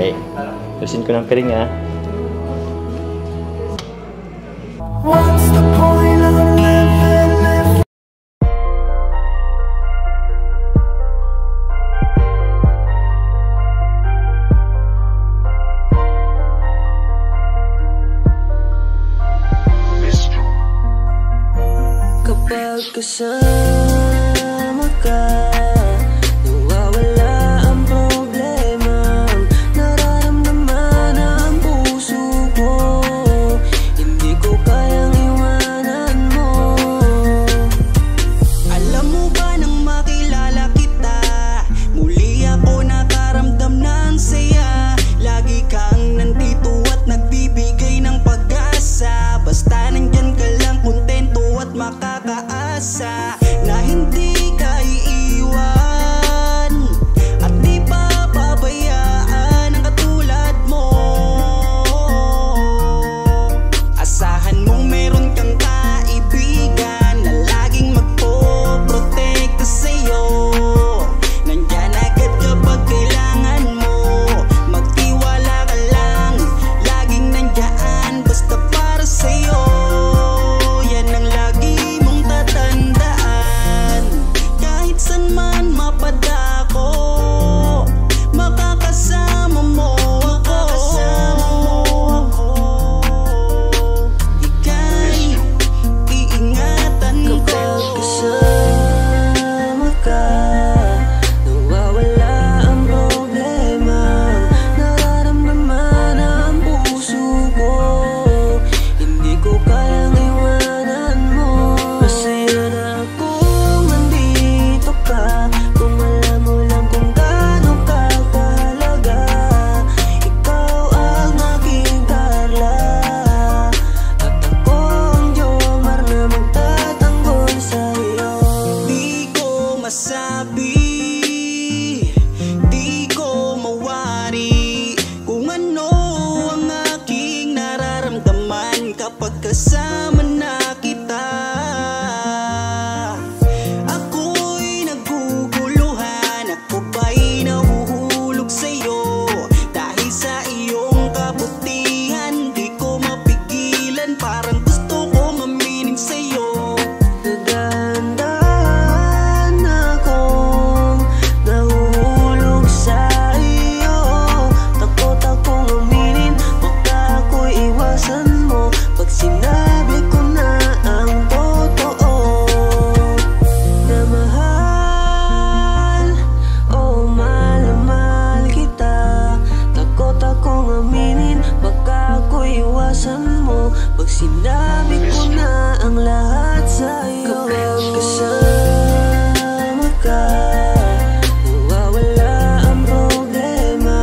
Okay. Tusin ko ng piring, ha. What's the point of living? Kapag kasama ka, nawawala ang problema. Nararamdaman ang puso ko, hindi ko kayang iwanan mo. Alam mo ba nang makilala kita, muli ako nakaramdam ng saya. Lagi kang nandito at nagbibigay ng pag-asa. Basta nandyan ka lang, kontento at makakaasa na hindi ka iiwan at di pa pabayaan ang katulad mo. Asahan mong meron kang kaibigan na laging magpoprotekta sa'yo. Nandyan agad kapag kailangan mo, magtiwala ka lang, laging nandyan basta para sa'yo. Yan ang lagi mong tatandaan, kahit saan man mapadako, makakasama mo ako. Ika'y iingatan ko. Kapag kasama ka, nawawala ang problema. Nararamdaman ang puso ko, hindi ko kayang iwanan mo. Masaya na kung nandito ka, kung alam mo lang kung gaano ka kahalaga. Ikaw ang aking Carla, at ako ang Jomar na magtatanggol sa'yo. Di ko masabi, di ko mawari kung ano ang aking nararamdaman kapag kasama na kita. Ako'y naguguluhan, ako ba'y nahuhulog sa'yo. Dahil sa iyong kabutihan, di ko mapigilan, parang gusto kong aminin sa'yo. Dahan-dahan akong nahuhulog sa iyo. Takot akong aminin, baka ako'y iwasan mo pag sinabi ko na ang totoo. Na mahal, oh mahal na mahal kita. Takot akong aminin, baka ako'y iwasan mo pag sinabi ko na ang lahat sa'yo. Kapag kasama ka, nawawala ang problema.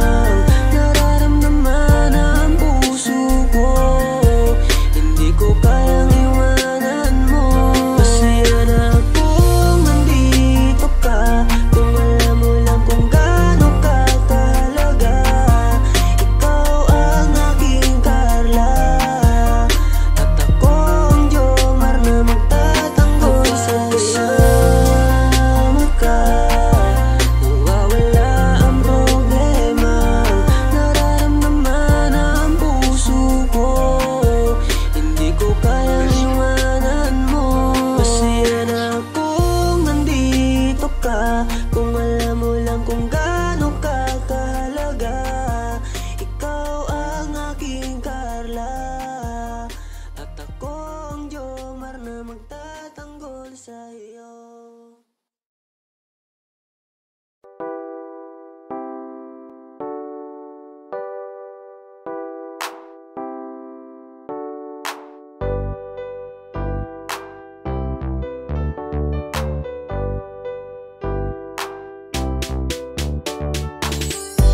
Nararamdaman ang puso ko, hindi ko kayang iwanan mo. Masaya na kung nandito ka, kung alam mo lang kung gaano ka kahalaga. Ikaw ang aking Carla, at ako ang Jomar na magtatanggol sa'yo. Kasama ka, nawawala ang problema. Nararamdaman ang puso ko, hindi ko kayang iwanan mo. Masaya na kung nandito ka, kung alam mo lang kung gaano ka kahalaga. Ikaw ang aking Carla, at ako ang Jomar na magtatanggol sa'yo.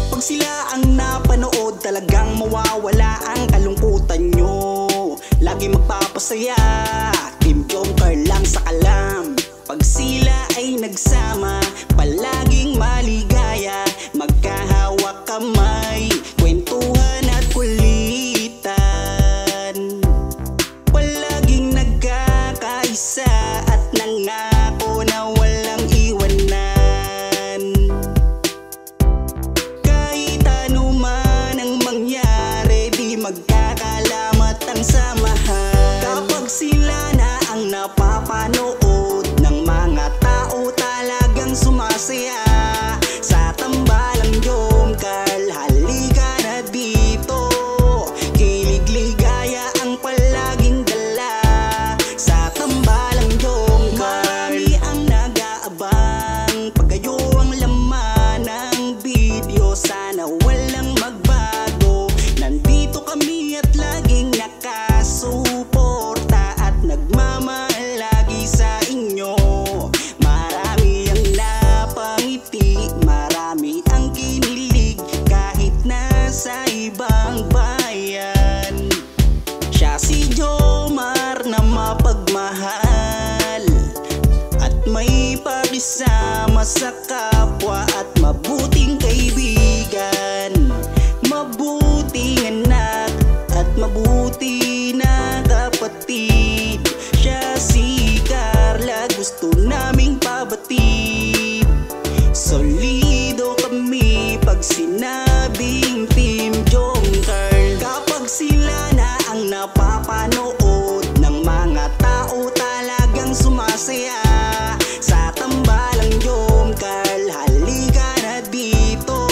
Pag sila ang napanood, talagang mawawala ang kalungkutan nyo. Lagi magpapasaya, Team Jomcar lang sa kalam. Pag sila ay nagsama, palaging maligaya. Magkahawak kamay, kwentuhan at kulitan. Palaging nagkakaisa at nangako na walang iwanan. Kahit anuman makisama sa kapwa at mabuting kaibigan, mabuting anak at mabuti na kapatid. Siya si Carla, gusto naming pabatid. Solido kami pag sinabing Team Jomcarl. Kapag sila na ang napapanood ng mga tao talagang sumasaya sa tambalang Jomcarl. Halika na dito,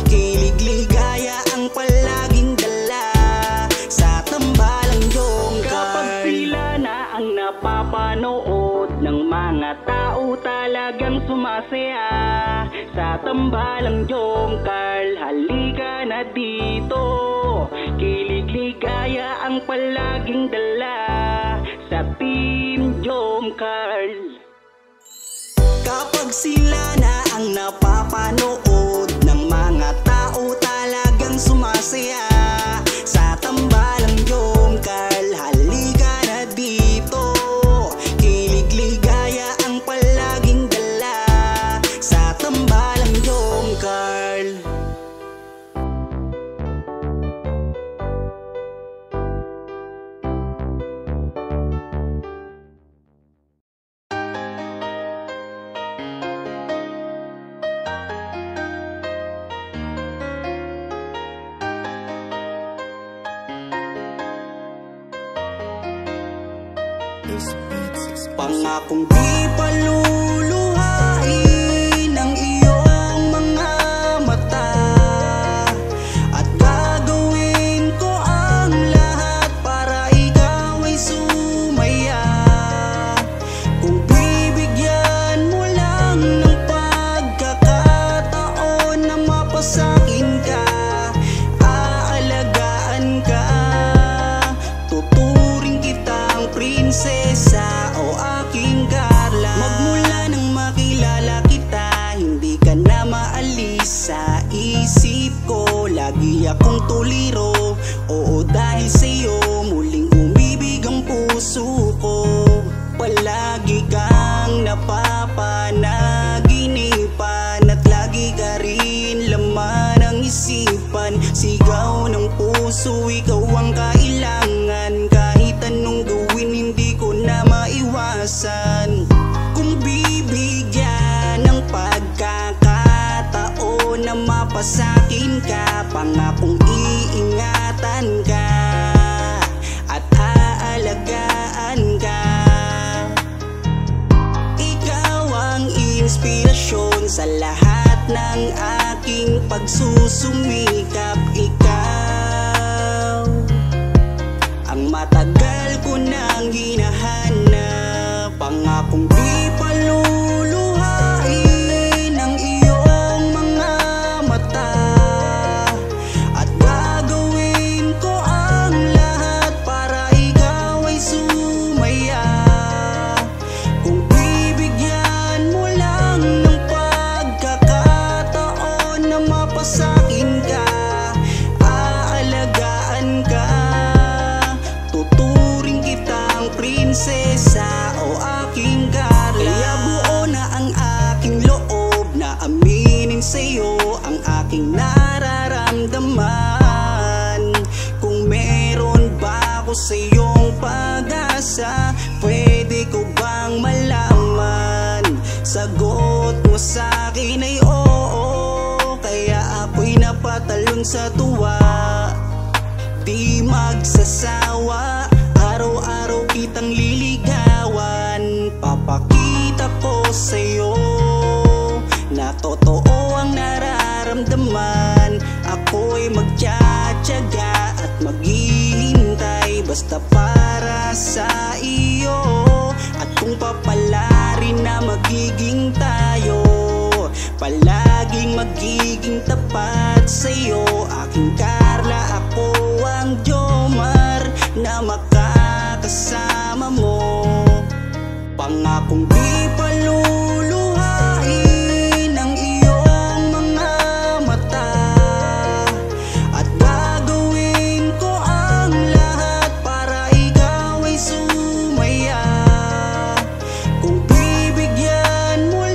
kilig ligaya ang palaging dala sa tambalang Jomcarl. Kapag sila na ang napapanood ng mga tao talagang sumasaya sa tambalang Jomcarl. Halika na dito, kilig ligaya ang palaging dala sa Team Jomcarl. Kapag sila na ang napapanood ng mga tao talagang sumasaya sa tambalang Jomcarl. Halika na dito, kilig ligaya ang palaging dala sa tambalang Jomcarl. Pangakong di paluluhain ang iyong mga mata, at gagawin ko ang lahat para ikaw ay sumaya. Kung bibigyan mo lang ng pagkakataon na mapasakin ka, aalagaan ka, tuturing kitang prinsesa o aking Carla. Magmula nang makilala kita, hindi ka na maalis sa isip ko. Lagi akong tuliro, oo dahil sa'yo muling umibig ang puso ko. Palagi kang napapanaginipan at lagi ka rin laman ng isipan. Sigaw ng puso, ikaw ang kailangan. Kahit anong gawin hindi ko na maiwasan. Kung bibigyan ng pagkakataon na mapasakin ka, pangakong iingatan ka at aalagaan ka. Ikaw ang inspirasyon sa lahat ng aking pagsusumikap. Ikaw ang matagal ko nang hinahanap. Pangakong di paluluhain ang iyong mga mata, at gagawin ko ang lahat para ikaw ay sumaya. Kung bibigyan mo lang ng pagkakataon na mapasakin ka, aalagaan ka, tuturing kitang prinsesa o aking Carla. Kaya buo na ang aking loob na aminin sa'yo ang aking nararamdaman. Kung meron ba ako sa'yong pag-asa, pwede ko bang malaman? Sagot mo sa'kin ay oo, kaya ako'y napatalon sa tuwa. Di magsasawa, araw-araw kitang liligawan. Papakita ko sa'yo na totoo ang nararamdaman. Ako'y magtsatsaga at maghihintay basta para sa iyo. At kung papalarin na magiging tayo, palaging magiging tapat sa'yo. Aking Carla, ako ang Jomar na makakasama mo. Pangakong di paluluhain ang iyong mga mata, at gagawin ko ang lahat para ikaw ay sumaya. Kung bibigyan mo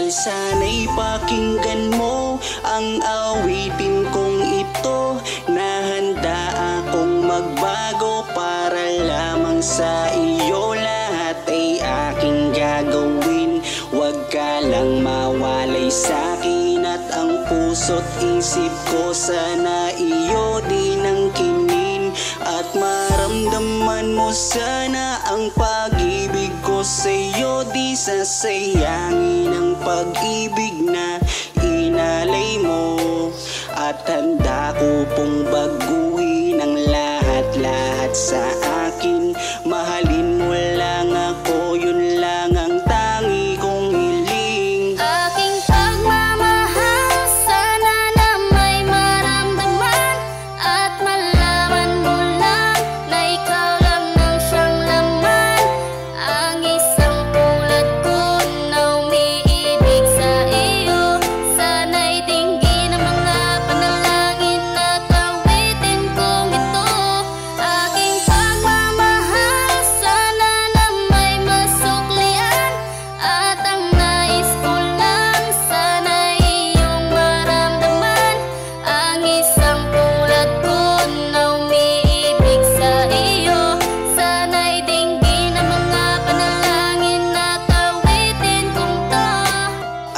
mahal, sana'y pakinggan mo ang awitin kong ito, na handa akong magbago para lamang sa iyo. Lahat ay aking gagawin, huwag ka lang mawalay sa'kin, at ang puso't isip ko sana iyo din ang kinin, at maramdaman mo sana ang pag-ibig ko sa'yo. Di sasayangin ang pag-ibig na inalay mo, at handa ko pong baguhin ang lahat-lahat sa akin. Mahalin mo lang ako, yun lang ang tangi kong hiling. Aking pagmamahal, sana na may maramdaman, at malaman mo lang na ikaw lang ang siyang laman. Ang isang tulad ko na umiibig sa iyo, sana'y dinggin ang mga panalangin at awitin kong ito. Aking pagmamahal, sana na may masuklian, at ang nais ko lang sana'y iyong maramdaman. Ang isang tulad ko na umiibig sa iyo, sana'y dinggin ang mga panalangin at awitin kong to.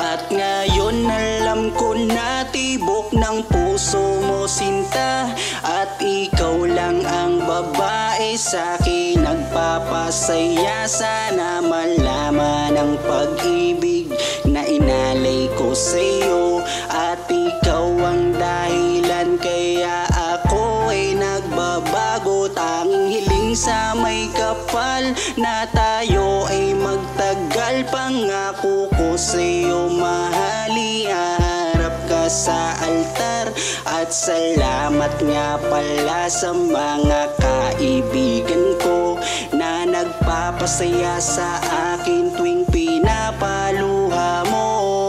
At ngayon alam ko na tibok ng puso mo sinta, at ikaw lang ang babae sa'kin nagpapasaya. Sana malaman ang pag-ibig na inalay ko sa'yo, at ikaw ang dahilan kaya ako ay nagbabago. Tanging hiling sa may kapal na tayo ay magtagal. Pangako ko sa'yo mahal, iharap ka sa altar, at salamat nga pala sa mga kaibigan ko na nagpapasaya sa akin tuwing pinapaluha mo.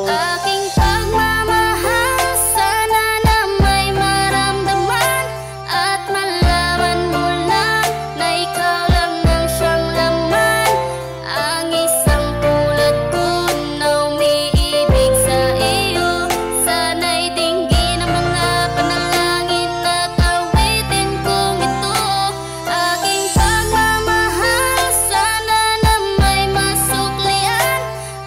Aking pagmamahal, sana na may maramdaman, at malaman mo lang na ikaw lang ang siyang laman. Ang isang tulad ko na umiibig sa iyo, sana'y dinggin ang mga panalangin at awitin kong ito. Aking pagmamahal, sana na may masuklian,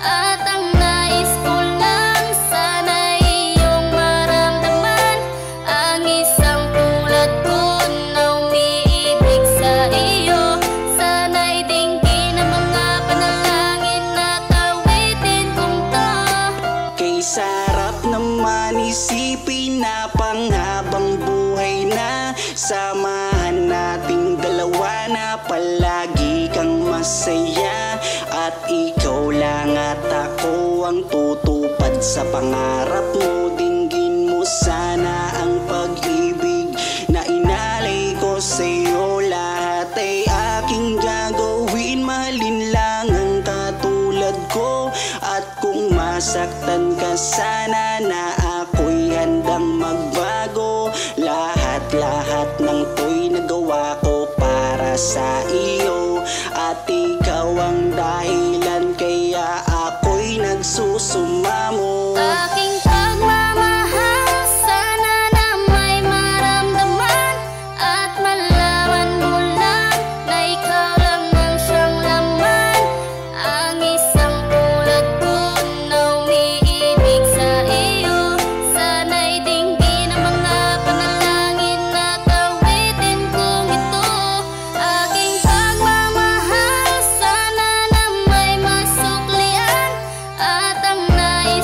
at ang nais ko lang sana'y iyong maramdaman. Ang isang tulad ko na umiibig sa iyo, sana'y dinggin ang mga panalangin at awitin kong to. Kay sarap naman isipin na panghabang buhay na samahan nating dalawa, na palagi kang masaya, at ikaw lang at ako ang tutupad sa pangarap mo. Dinggin mo sana ang pag-ibig na inalay ko sa'yo. Lahat ay aking gagawin, mahalin lang ang katulad ko, at kung masaktan ka sana na ako'y handang magbago. Lahat-lahat ng to'y nagawa ko para sa iyo, at ikaw ang dahilan kaya ako'y nagsusumamo. Aking pagmamahal, sana na may maramdaman, at malaman mo lang na ikaw lang ang siyang laman. Ang isang tulad ko na umiibig sa iyo, sana'y dinggin ang mga panalangin at awitin kong ito. Aking pagmamahal, sana na may masuklian, at ang nais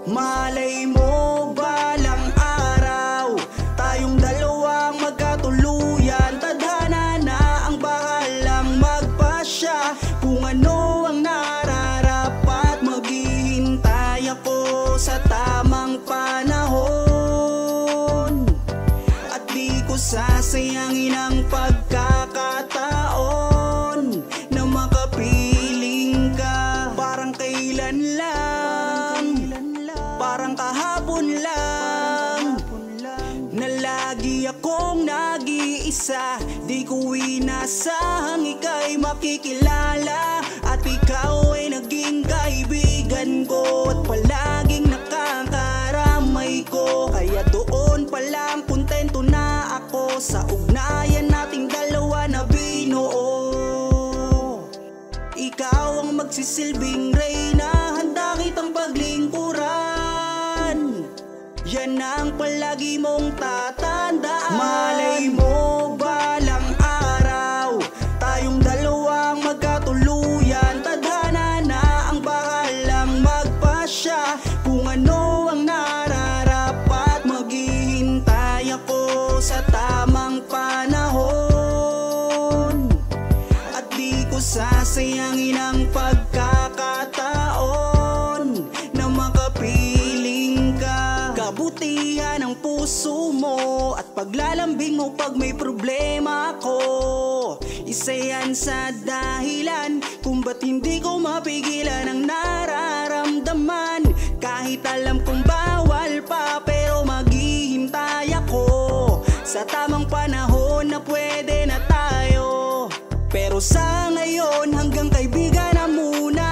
Malay mo balang araw tayong dalawang magkatuluyan. Tadhana na ang bahalang magpasya kung ano ang nararapat. Maghihintay ako sa tamang panahon at di ko sasayangin ang pagkakataon na makapiling ka. Parang kailan lang, parang kahapon lang, na lagi akong nag-iisa. Di ko inasahang ika'y makikilala at ikaw ay naging kaibigan ko at palaging nakakaramay ko. Kaya doon pa lang kontento na ako sa ugnayan nating dalawa na binuo. Ikaw ang magsisilbing reyna, handa kitang paglingkuran. Yan ang palagi mong tatandaan. Malay mo balang araw tayong dalawang magkatuluyan. Tadhana na ang bahalang magpasya kung ano ang nararapat. Maghihintay ako sa tamang panahon at di ko sasayangin ang pagkakataon na makapiling ka. Kabutihan ng puso mo at paglalambing mo pag may problema ako, isa yan sa dahilan kung ba't hindi ko mapigilan ang nararamdaman. Kahit alam kong bawal pa, pero maghihintay ako sa tamang panahon na pwede na tayo. Pero sa ngayon hanggang kaibigan na muna.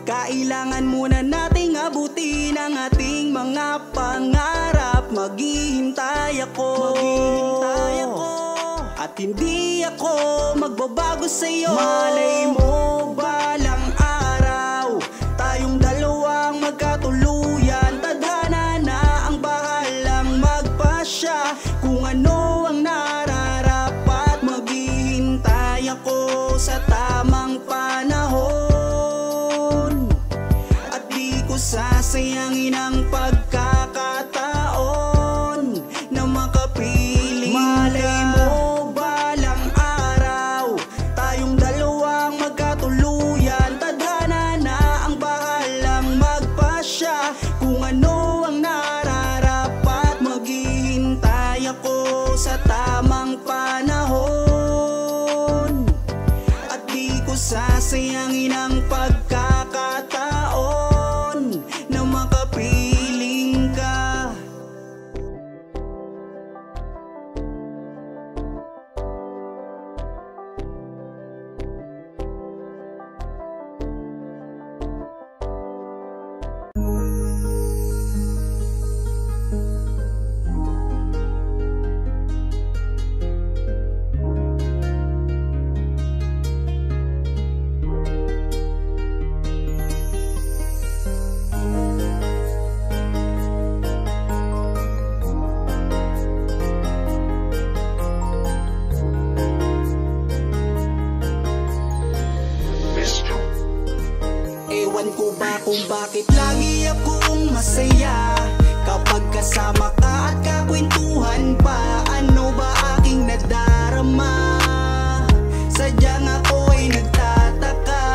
Kailangan muna nating abutin ang ating mga pangarap. Maghihintay ako, at hindi ako magbabago sa'yo. Malay mo balang araw tayong dalawang magkatuluyan. Tadhana na ang bahalang magpasya kung ano ang nararapat. Maghihintay ako sa tamang panahon at di ko sasayangin ang pagkakataon na makapiling. Malay mo balang araw tayong dalawang magkatuluyan. Tadhana na ang bahalang magpasya kung ano ang nararapat. Maghihintay ako sa tamang panahon at di ko sasayangin ang pagkakataon na makapiling ka. Ewan ko ba kung bakit lagi akong masaya kapag kasama ka at kakwentuhan pa. Ano ba aking nadarama? Sadyang ako ay nagtataka,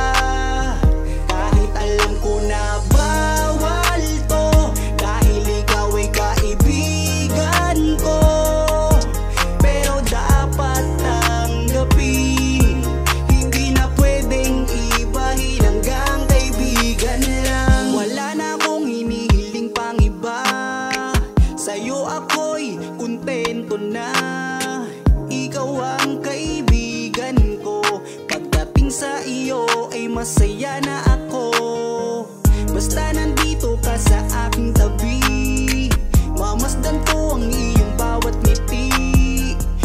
kahit alam ko na bawal to, dahil ikaw ay kaibigan ko. Pero dapat tanggapin, hindi na pwedeng ibahin hanggang kaibigan lang. Wala na akong hinihiling pang iba, sa'yo ako'y kontento na. Ikaw ang kaibigan ko, pagdating sa iyo ay masaya na ako. Basta nandito ka sa aking tabi, mamasdan ko ang iyong bawat ngiti.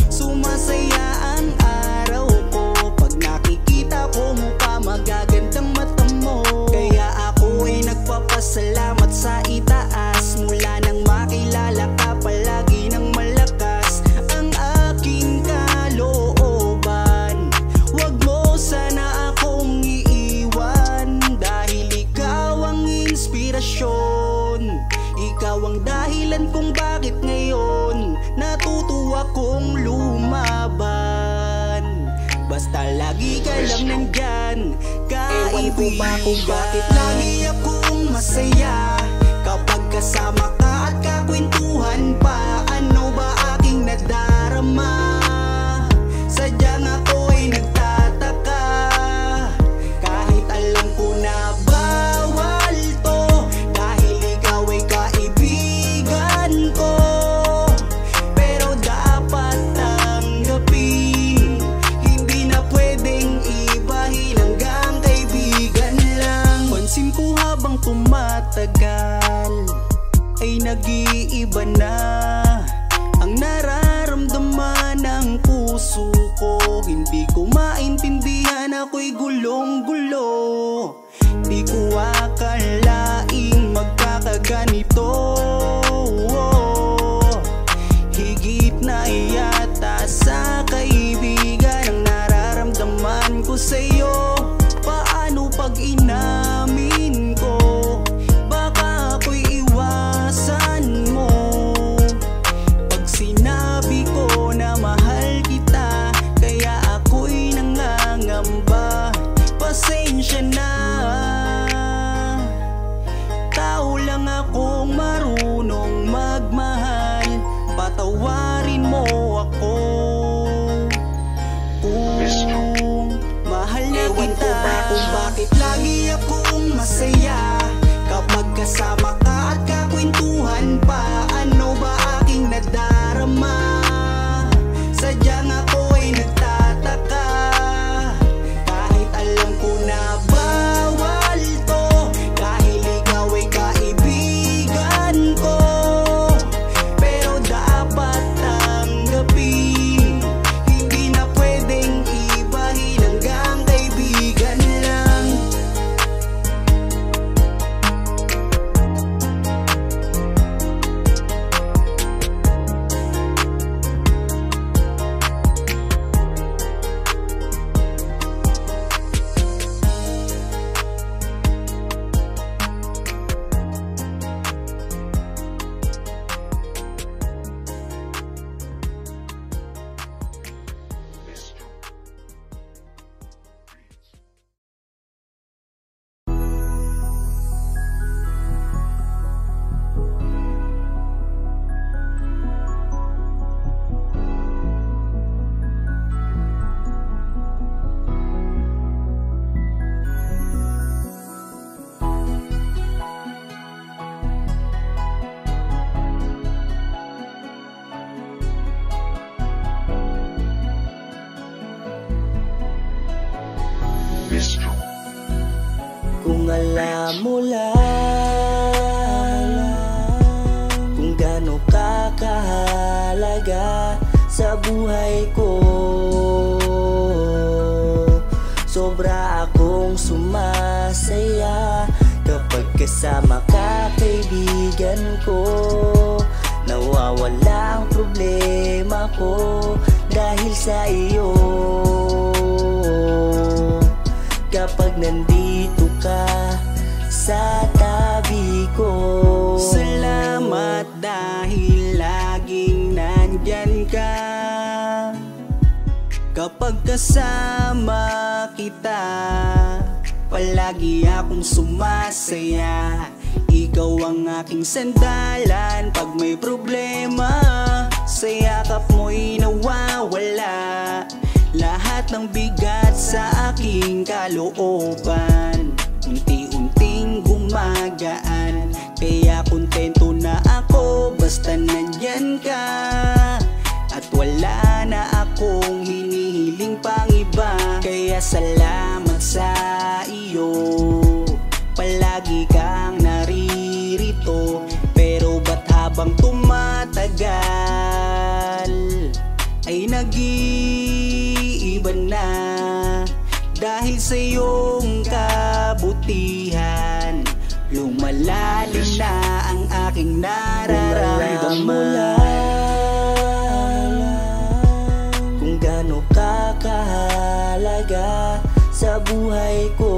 Sumasaya ang araw ko pag nakikita ko mukha magagandang mata mo. Kaya ako ay nagpapasalamat sa itaas, mula nang makilala ka palagi ng malakas ang aking kalooban. Wag mo sana akong iiwan, dahil ikaw ang inspirasyon dahilan kung bakit ngayon natutuwa kong lumaban. Basta lagi ka lang nandyan, kaibigan. Kung bakit lagi akong masaya kapag kasama ka at kakwentuhan pa. Ano ba aking nadarama? Sadyang ako'y nagtataka, kahit alam ko na bawal to, dahil ikaw ay kaibigan ko. Pero dapat tanggapin, hindi na pwedeng ibahin, hanggang kaibigan lang. Pansin ko habang tumatagal ay nag-iiba na ang nararamdaman ng puso ko. Hindi ko maintindihan, ako'y gulong-gulo. Di ko akalaing magkakaganito. Higit na yata sa kaibigan ang nararamdaman ko sa'yo. Paano pag inamin ko? Baka ako'y iwasan mo. Pag sinabi ko na mahal kita, kaya ako'y nangangamba. Pasensya na, tao lang akong marunong magmahal. Patawarin mo ako kung mahal na kita. Kung bakit lagi akong masaya kapag kasama ka at kakwentuhan pa. Ano ba aking nadarama? Sadyang ako'y nagtataka, kahit alam ko na bawal to, dahil ikaw ay kaibigan ko. Pero dapat tanggapin, hindi na pwedeng ibahin, hanggang kaibigan lang. Kung alam mo lang kung gaano ka kahalaga sa buhay ko, sobra akong sumasaya kapag kasama ka, kaibigan ko. Nawawala ang problema ko dahil sa iyo. Kapag nandito ka sa tabi ko, salamat dahil laging nandyan ka. Kapag kasama kita, palagi akong sumasaya. Ikaw ang aking sandalan pag may problema. Sa yakap mo'y nawawala lahat ng bigat sa aking kalooban. Unti-unting gumagaan, kaya kontento na ako basta nandyan ka. At wala na akong hinihiling pang iba, kaya salamat sa iyo. Palagi kang naririto, pero ba't habang tumatagal ay nag-iiba na? Dahil sa iyong kabutihan, lumalalim na ang aking nararamdaman. Kung gaano ka kahalaga sa buhay ko,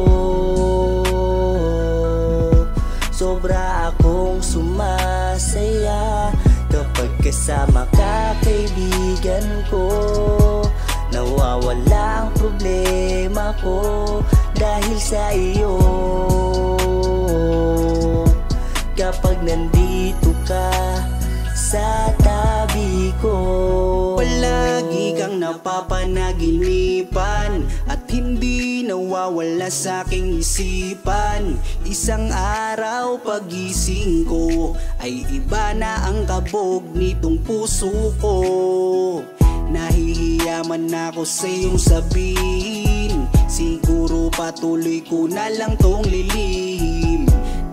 sobra akong sumasaya kasama ka, kaibigan ko, nawawala ang problema ko dahil sa iyo. Kapag nandito ka sa tabi ko, palagi kang napapanaginipan at hindi nawawala sa aking isipan. Isang araw pagising ko ay iba na ang kabog nitong puso ko. Nahihiya man ako sa iyong sabihin, siguro patuloy ko na lang tong lilihim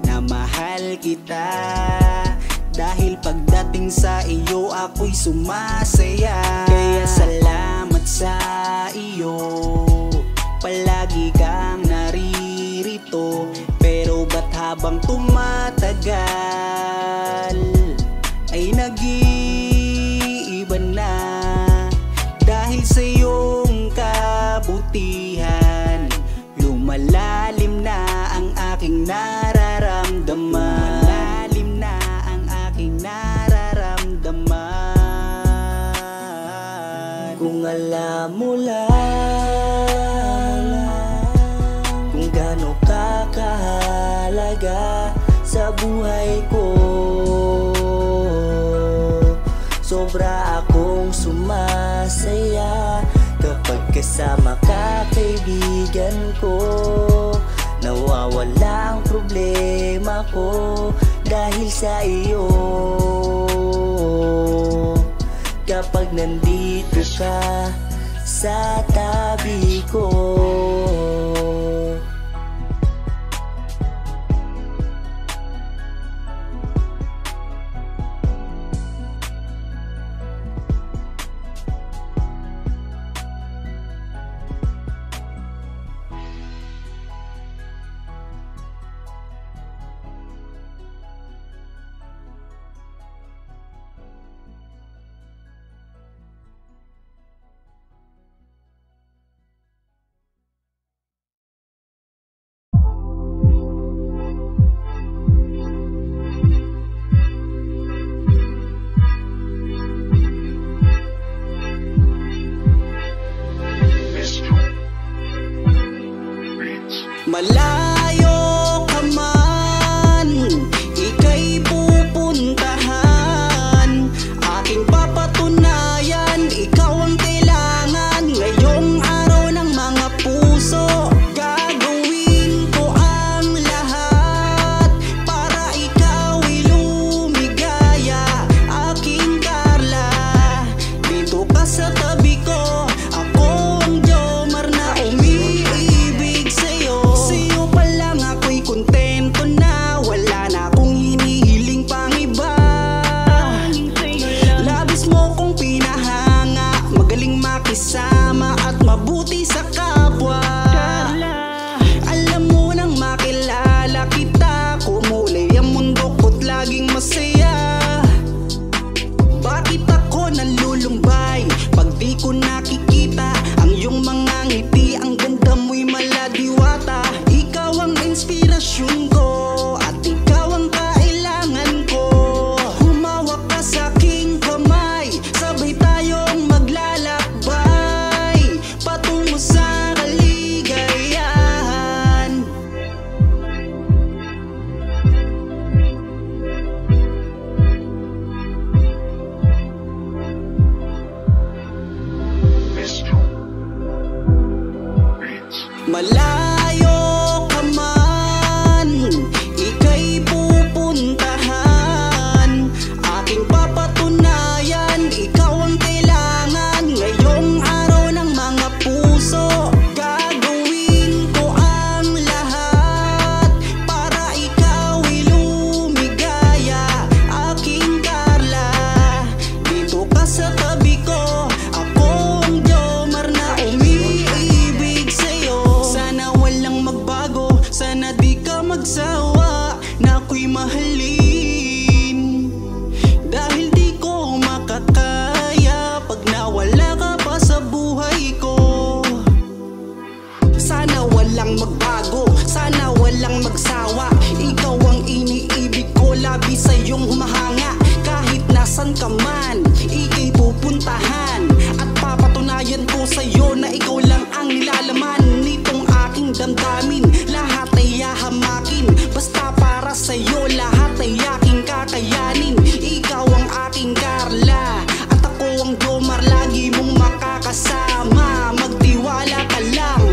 na mahal kita, dahil pagdating sa iyo ako'y sumasaya. Kaya salamat sa iyo, palagi kang naririto. Pero ba't habang tumatagal ay nag-iiba na, dahil sa iyong kabutihan lumalalim na ang aking nararamdaman. Lumalalim na ang aking nararamdaman. Kung alam mo lang kung gaano ka kahalaga sa buhay ko, sobra akong sumasaya kapag kasama ka, kaibigan ko, nawawala ang problema ko dahil sa iyo. Kapag nandito ka sa tabi ko, malayo ka man, ika'y pupuntahan. Aking papatunayan, ikaw ang kailangan ngayong araw ng mga puso. Gagawin ko ang lahat para ikaw'y lumigaya. Aking Carla, dito ka sa tabi ko, ako ang Jomar na umiibig sa'yo. Sa'yo pa lang ako'y kontento na, wala na akong hinihiling pang iba. Labis mo kong pinahanga, magaling makisama at mabuti sa kapwa. Alam mo nang makilala kita, kumulay ang mundo ko't laging masaya. Bakit ako nalulumbay pag di ko nakikita ang iyong mga ngiti? Ang ganda mo'y maladiwata. Ikaw ang inspirasyon ko at ikaw ang kailangan ko. Humawak ka sa aking kamay, sabay tayong maglalakbay patungo sa kaligayahan. nasan ka man, ika'y pupuntahan. At papatunayan ko sa'yo na ikaw lang ang nilalaman nitong aking damdamin. Lahat ay hahamakin, basta para sa'yo lahat ay aking kakayanin. Ikaw ang aking Carla, at ako ang Jomar, lagi mong makakasama. Magtiwala ka lang.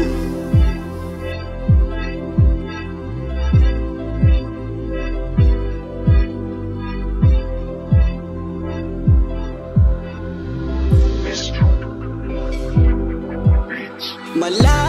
Malayo